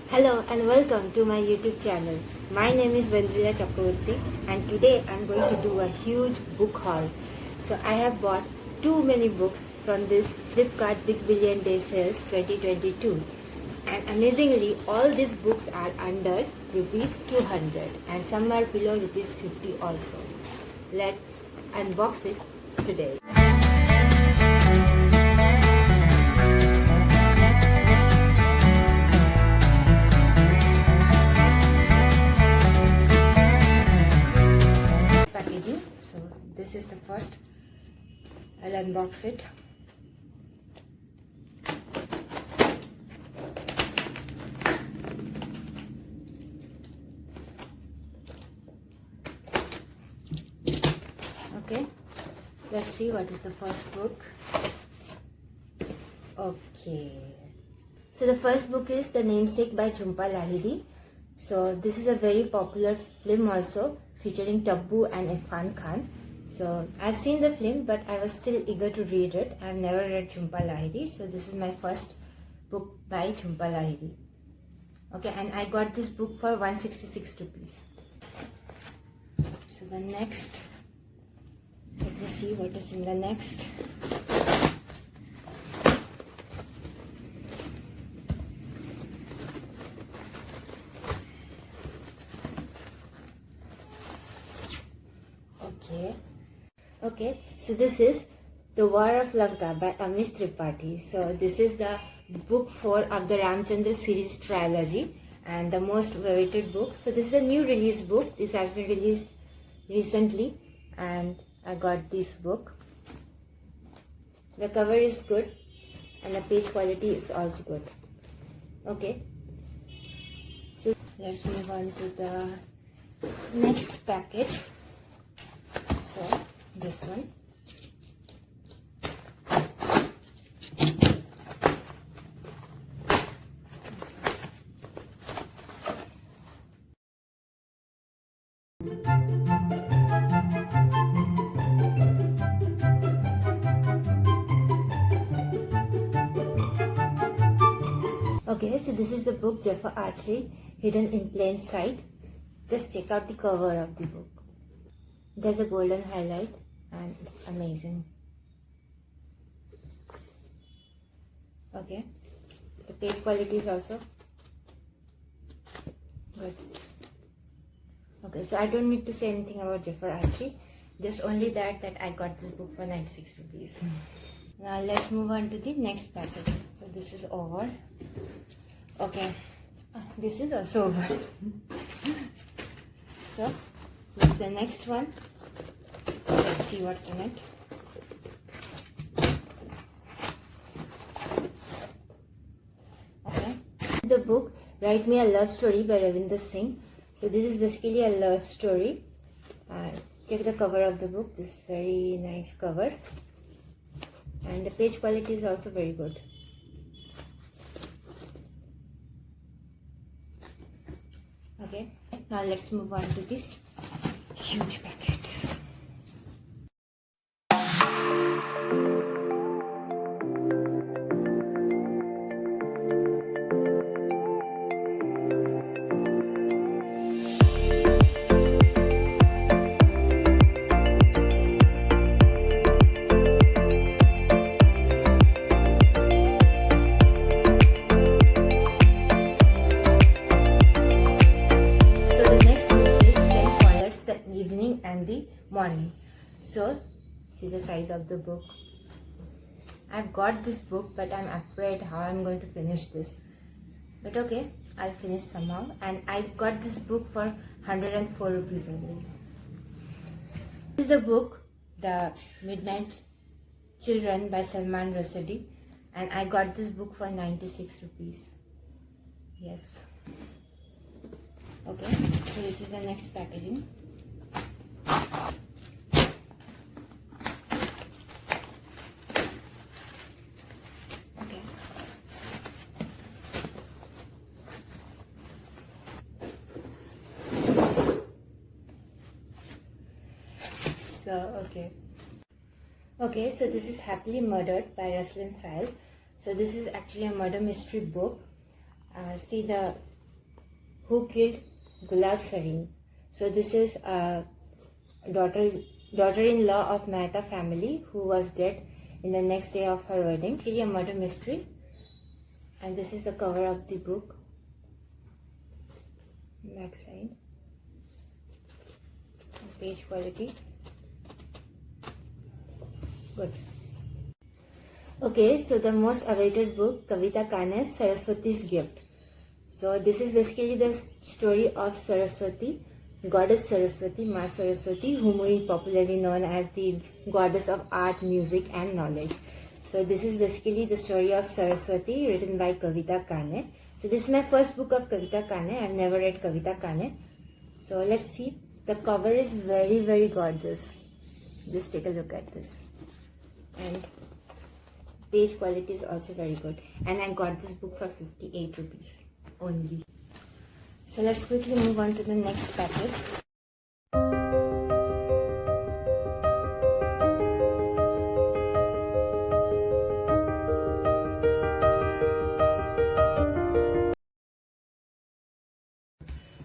Hello and welcome to my YouTube channel. My name is Ayendrila Chakraborty and today I'm going to do a huge book haul. So I have bought too many books from this Flipkart Big Billion Day Sales 2022, and amazingly all these books are under rupees 200 and some are below rupees 50 also. Let's unbox it today. So this is the first. I'll unbox it. Okay, let's see what is the first book. Okay, so the first book is The Namesake by Jhumpa Lahiri. So this is a very popular film also, featuring Taboo and Irfan Khan. So I've seen the film, but I was still eager to read it. I've never read Jhumpa Lahiri, so this is my first book by Jhumpa Lahiri. Okay, and I got this book for 166 rupees. So the next, let me see what is in the next. Okay, so this is The War of Lanka by Amish Tripathi. So this is the book 4 of the Ramchandra series trilogy and the most awaited book. So this is a new release book. This has been released recently and I got this book. The cover is good and the page quality is also good. Okay, so let's move on to the next package. So this one. Okay, so this is the book Jaffa Archery, Hidden in Plain Sight. Just check out the cover of the book. It has a golden highlight and it's amazing. Okay, the page quality is also good. Okay, so I don't need to say anything about Jaffa Archery, just only that I got this book for 96 rupees. Now let's move on to the next package. So this is over. Okay, this is also over. So this is the next one. Let's see what's in it. Okay, the book Write Me a Love Story by Ravinder Singh. So this is basically a love story. Check the cover of the book. This is very nice cover and the page quality is also very good. Okay, now let's move on to this huge packet. Evening and the morning. So see the size of the book. I've got this book but I'm afraid how I'm going to finish this, but okay, I'll finish somehow. And I got this book for 104 rupees only. This is the book The Midnight Children by Salman Rushdie and I got this book for 96 rupees. Yes. Okay, so this is the next packaging. Okay, so this is Happily Murdered by Ruslan Sahel. So this is actually a murder mystery book. See the Who Killed Gulab Sareen. So this is a daughter-in-law of Mehta family who was dead in the next day of her wedding. It's really a murder mystery. And this is the cover of the book. Back side. Page quality. Good. Okay, so the most awaited book, Kavita Kane's Saraswati's Gift. So this is basically the story of Saraswati, goddess Saraswati, Ma Saraswati, whom we popularly known as the goddess of art, music and knowledge. So this is basically the story of Saraswati written by Kavita Kane. So this is my first book of Kavita Kane. I've never read Kavita Kane. So let's see. The cover is very, very gorgeous. Just take a look at this. And page quality is also very good. And I got this book for 58 rupees only. So let's quickly move on to the next package.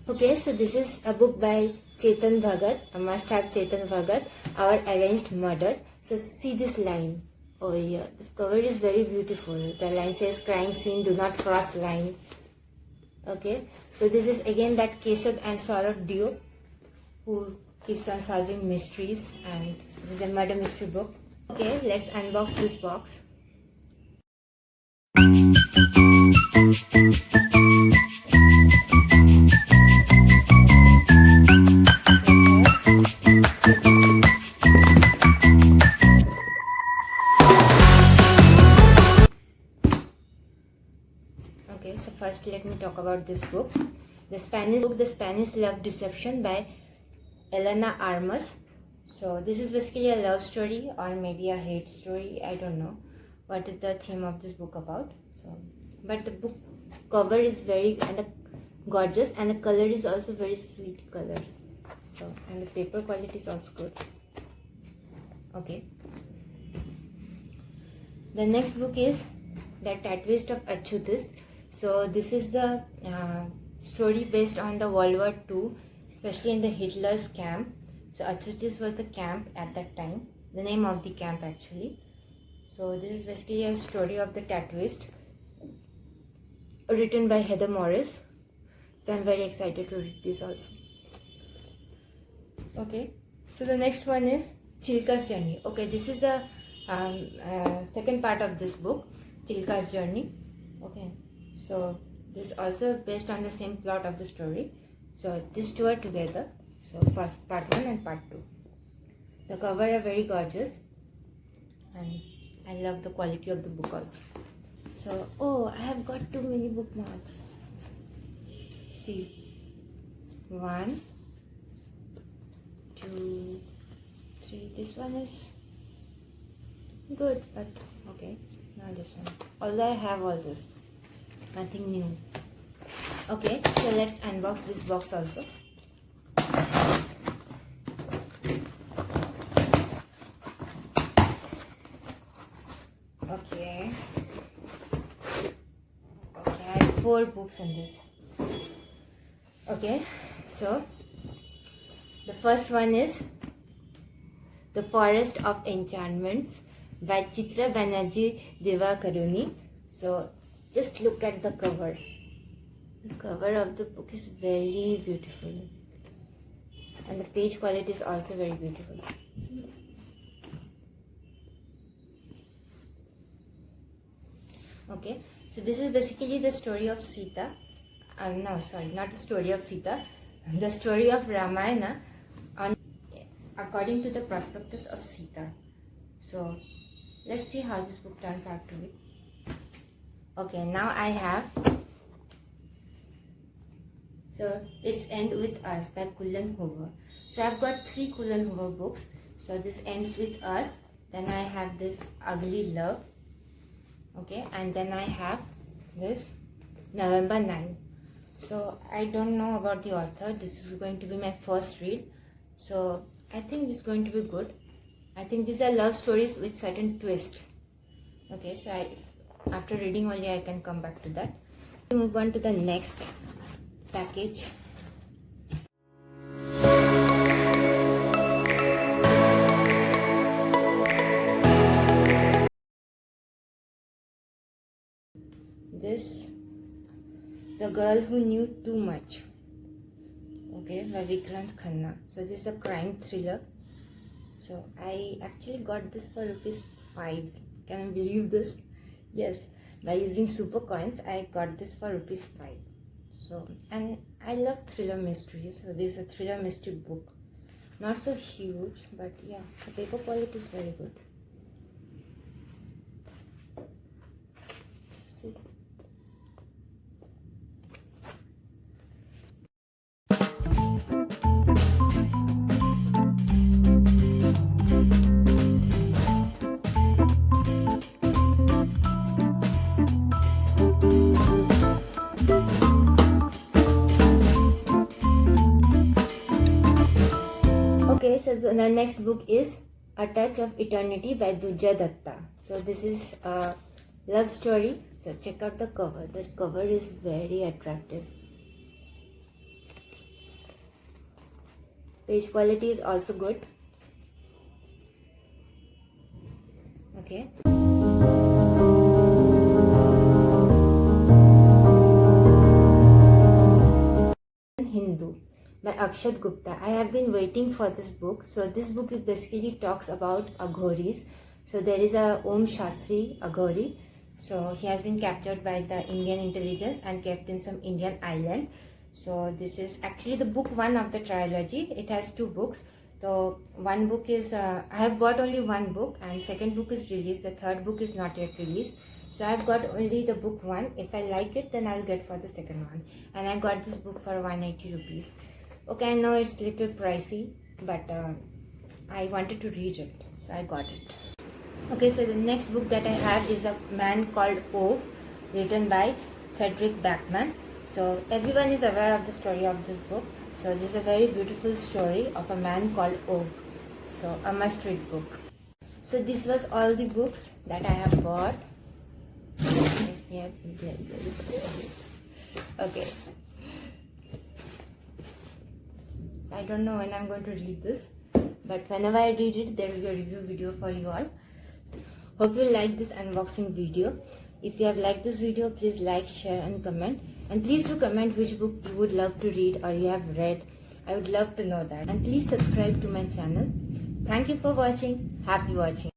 Okay, so this is a book by Chetan Bhagat, a must-have Chetan Bhagat, Our Arranged Murder. So see this line. Oh yeah, the cover is very beautiful. The line says, crime scene, do not cross line. Okay, so this is again that Keshav and Saurav duo who keeps on solving mysteries, and this is a murder mystery book. Okay, let's unbox this box. Okay, so first let me talk about this book. The Spanish book, The Spanish Love Deception by Elena Armas. So this is basically a love story or maybe a hate story. I don't know what is the theme of this book about. So, but the book cover is very gorgeous, and the color is also very sweet color. So, and the paper quality is also good. Okay. The next book is The Tattooist of Achyutis. So this is the story based on the World War II, especially in the Hitler's camp. So Achyutis was the camp at that time, the name of the camp actually. So this is basically a story of the tattooist, written by Heather Morris. So I'm very excited to read this also. Okay, so the next one is Chilka's Journey. Okay, this is the second part of this book, Chilka's Journey. Okay, so this is also based on the same plot of the story. So these two are together. So first part 1 and part 2. The cover are very gorgeous, and I love the quality of the book also. So, oh, I have got too many bookmarks. See, 1, 2, 3. This one is good, but okay, not this one. Although I have all this, nothing new. Okay, so let's unbox this box also. Okay, I have 4 books in this. Okay, so the first one is The Forest of Enchantments by Chitra Banerjee Devakaruni. So just look at the cover. The cover of the book is very beautiful, and the page quality is also very beautiful. Okay, so this is basically the story of Sita. No, sorry, not the story of Sita. The story of Ramayana according to the prospectus of Sita. So let's see how this book turns out to be. Okay, now I have, so it's End With Us by Cullen Hoover. So I've got 3 Cullen Hoover books. So this Ends With Us, then I have this Ugly Love, okay, and then I have this November 9. So I don't know about the author. This is going to be my first read. So I think this is going to be good. I think these are love stories with certain twist. Okay, so after reading only I can come back to that. We move on to the next package. This, The Girl Who Knew Too Much, okay, by Vikrant Khanna. So this is a crime thriller. So I actually got this for ₹5. Can you believe this? Yes, by using super coins I got this for ₹5. So, and I love thriller mysteries, so this is a thriller mystery book. Not so huge, but yeah, the paper quality is very good. See. Okay, so the next book is A Touch of Eternity by Duja Datta. So this is a love story. So check out the cover. The cover is very attractive. Page quality is also good. Okay. Hindu by Akshat Gupta. I have been waiting for this book. So this book is basically talks about aghoris. So there is a Om Shastri Aghori. So he has been captured by the Indian intelligence and kept in some Indian island. So this is actually the book 1 of the trilogy. It has 2 books. So one book is, I have bought only one book, and second book is released. The third book is not yet released. So I've got only the book 1. If I like it, then I'll get for the second one. And I got this book for 180 rupees. Okay, I know it's little pricey, but I wanted to read it, so I got it. Okay, so the next book that I have is A Man Called Ove, written by Frederick Backman. So everyone is aware of the story of this book. So this is a very beautiful story of a man called Ove. So a must-read book. So this was all the books that I have bought. Okay. I don't know when I'm going to read this, but whenever I read it, there will be a review video for you all. So, hope you like this unboxing video. If you have liked this video, please like, share and comment. And please do comment which book you would love to read or you have read. I would love to know that. And please subscribe to my channel. Thank you for watching. Happy watching.